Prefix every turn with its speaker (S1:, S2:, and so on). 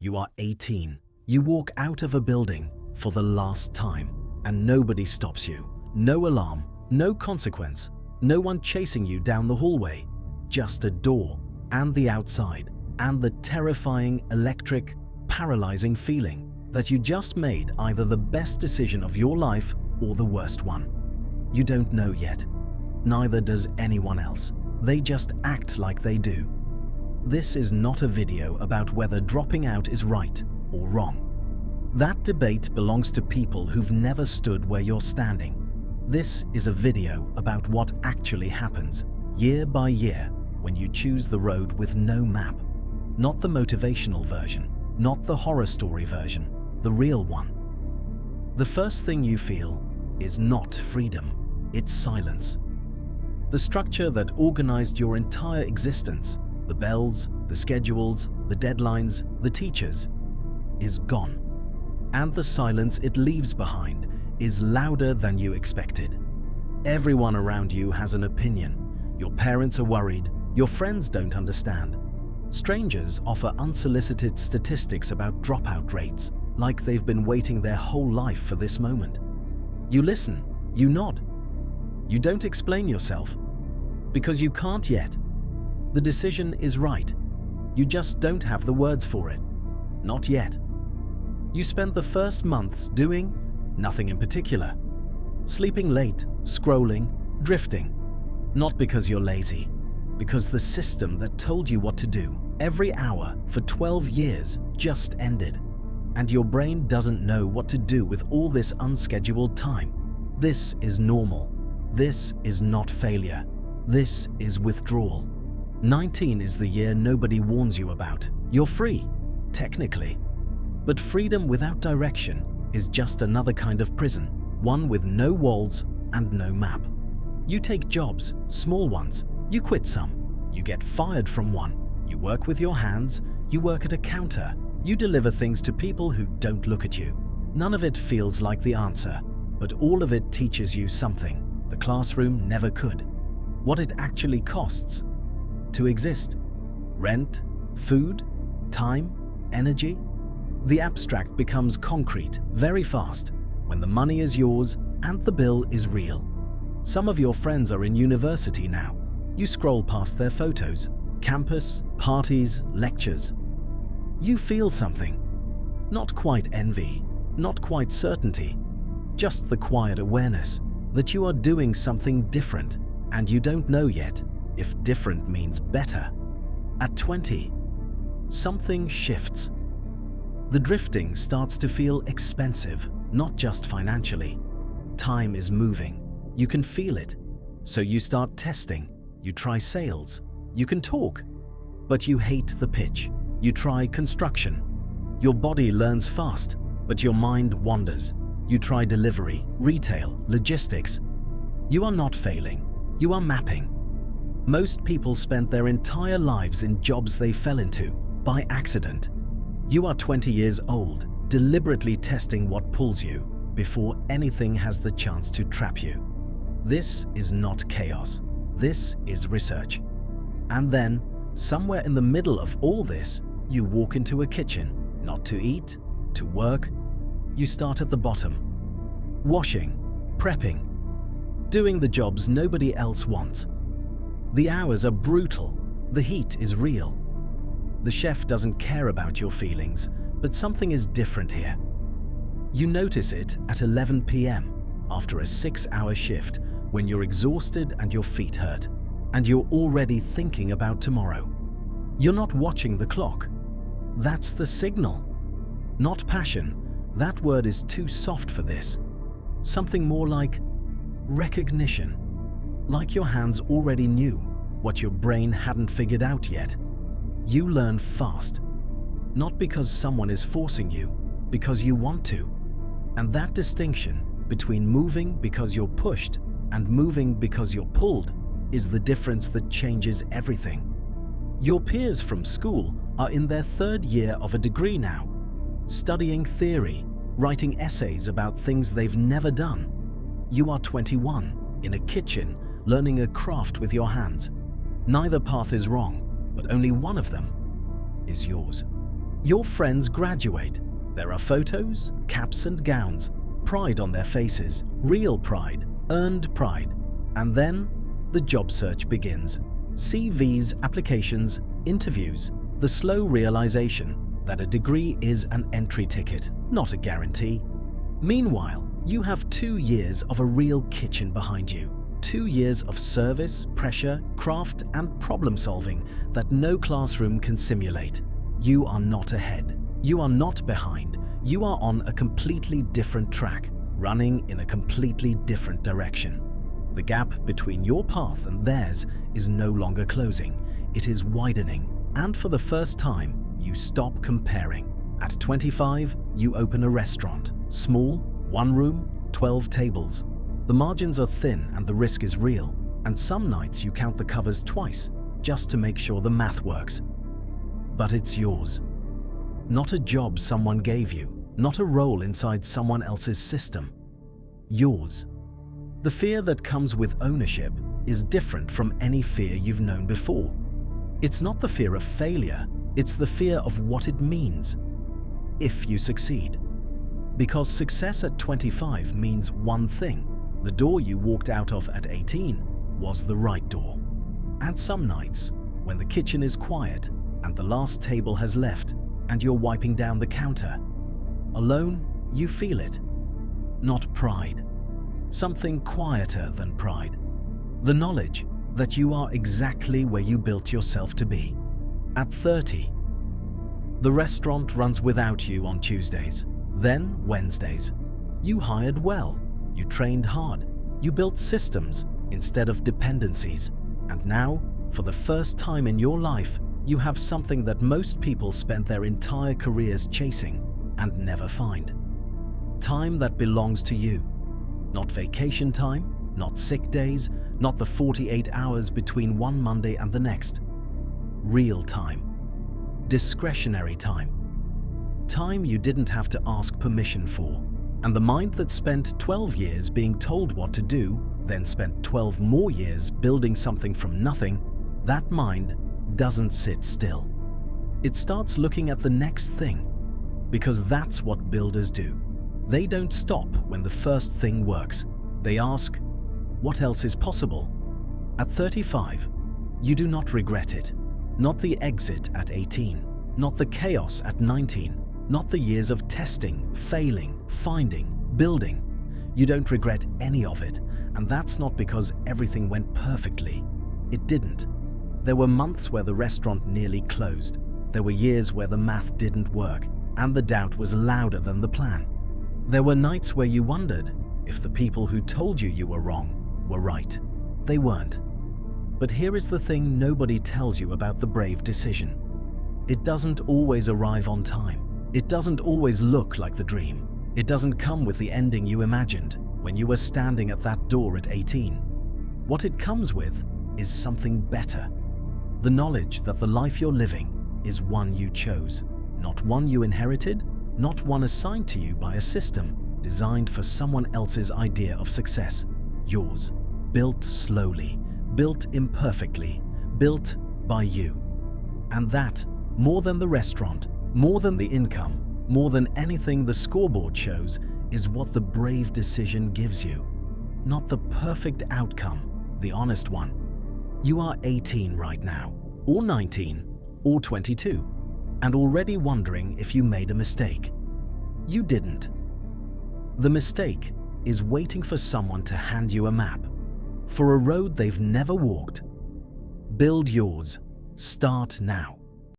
S1: You are 18. You walk out of a building for the last time, and nobody stops you. No alarm, no consequence, no one chasing you down the hallway. Just a door and the outside, and the terrifying, electric, paralyzing feeling that you just made either the best decision of your life or the worst one. You don't know yet. Neither does anyone else. They just act like they do. This is not a video about whether dropping out is right or wrong. That debate belongs to people who've never stood where you're standing. This is a video about what actually happens, year by year, when you choose the road with no map. Not the motivational version, not the horror story version, the real one. The first thing you feel is not freedom, it's silence. The structure that organized your entire existence, the bells, the schedules, the deadlines, the teachers, is gone. And the silence it leaves behind is louder than you expected. Everyone around you has an opinion. Your parents are worried, your friends don't understand. Strangers offer unsolicited statistics about dropout rates, like they've been waiting their whole life for this moment. You listen, you nod. You don't explain yourself, because you can't yet. The decision is right. You just don't have the words for it. Not yet. You spend the first months doing nothing in particular. Sleeping late, scrolling, drifting. Not because you're lazy, because the system that told you what to do every hour for 12 years just ended. And your brain doesn't know what to do with all this unscheduled time. This is normal. This is not failure. This is withdrawal. 19 is the year nobody warns you about. You're free, technically. But freedom without direction is just another kind of prison, one with no walls and no map. You take jobs, small ones, you quit some, you get fired from one, you work with your hands, you work at a counter, you deliver things to people who don't look at you. None of it feels like the answer, but all of it teaches you something the classroom never could. What it actually costs to exist. Rent, food, time, energy. The abstract becomes concrete very fast when the money is yours and the bill is real. Some of your friends are in university now. You scroll past their photos, campus, parties, lectures. You feel something. Not quite envy, not quite certainty, just the quiet awareness that you are doing something different, and you don't know yet if different means better. At 20, something shifts. The drifting starts to feel expensive, not just financially. Time is moving. You can feel it. So you start testing. You try sales. You can talk. But you hate the pitch. You try construction. Your body learns fast, but your mind wanders. You try delivery, retail, logistics. You are not failing. You are mapping. Most people spend their entire lives in jobs they fell into by accident. You are 20 years old, deliberately testing what pulls you before anything has the chance to trap you. This is not chaos. This is research. And then, somewhere in the middle of all this, you walk into a kitchen, not to eat, to work. You start at the bottom. Washing, prepping, doing the jobs nobody else wants. The hours are brutal. The heat is real. The chef doesn't care about your feelings, but something is different here. You notice it at 11 p.m. after a 6-hour shift when you're exhausted and your feet hurt, and you're already thinking about tomorrow. You're not watching the clock. That's the signal. Not passion. That word is too soft for this. Something more like recognition. Like your hands already knew what your brain hadn't figured out yet. You learn fast. Not because someone is forcing you, because you want to. And that distinction between moving because you're pushed and moving because you're pulled is the difference that changes everything. Your peers from school are in their 3rd year of a degree now, studying theory, writing essays about things they've never done. You are 21, in a kitchen, learning a craft with your hands. Neither path is wrong, but only one of them is yours. Your friends graduate. There are photos, caps and gowns, pride on their faces, real pride, earned pride. And then the job search begins. CVs, applications, interviews, the slow realization that a degree is an entry ticket, not a guarantee. Meanwhile, you have 2 years of a real kitchen behind you. 2 years of service, pressure, craft, and problem solving that no classroom can simulate. You are not ahead. You are not behind. You are on a completely different track, running in a completely different direction. The gap between your path and theirs is no longer closing. It is widening. And for the first time, you stop comparing. At 25, you open a restaurant. Small, 1 room, 12 tables. The margins are thin and the risk is real. And some nights you count the covers twice, just to make sure the math works. But it's yours. Not a job someone gave you, not a role inside someone else's system. Yours. The fear that comes with ownership is different from any fear you've known before. It's not the fear of failure, it's the fear of what it means if you succeed. Because success at 25 means one thing: the door you walked out of at 18 was the right door. And some nights, when the kitchen is quiet and the last table has left and you're wiping down the counter, alone, you feel it. Not pride. Something quieter than pride. The knowledge that you are exactly where you built yourself to be. At 30, the restaurant runs without you on Tuesdays, then Wednesdays. You hired well, you trained hard, you built systems instead of dependencies. And now, for the first time in your life, you have something that most people spent their entire careers chasing and never find. Time that belongs to you. Not vacation time, not sick days, not the 48 hours between one Monday and the next. Real time. Discretionary time. Time you didn't have to ask permission for. And the mind that spent 12 years being told what to do, then spent 12 more years building something from nothing, that mind doesn't sit still. It starts looking at the next thing, because that's what builders do. They don't stop when the first thing works. They ask, what else is possible? At 35, you do not regret it. Not the exit at 18, not the chaos at 19, not the years of testing, failing, finding, building. You don't regret any of it, and that's not because everything went perfectly. It didn't. There were months where the restaurant nearly closed. There were years where the math didn't work, and the doubt was louder than the plan. There were nights where you wondered if the people who told you were wrong were right. They weren't. But here is the thing nobody tells you about the brave decision. It doesn't always arrive on time. It doesn't always look like the dream. It doesn't come with the ending you imagined when you were standing at that door at 18. What it comes with is something better. The knowledge that the life you're living is one you chose, not one you inherited, not one assigned to you by a system designed for someone else's idea of success. Yours, built slowly, built imperfectly, built by you. And that, more than the restaurant, more than the income, more than anything the scoreboard shows, is what the brave decision gives you. Not the perfect outcome, the honest one. You are 18 right now, or 19, or 22, and already wondering if you made a mistake. You didn't. The mistake is waiting for someone to hand you a map, for a road they've never walked. Build yours. Start now.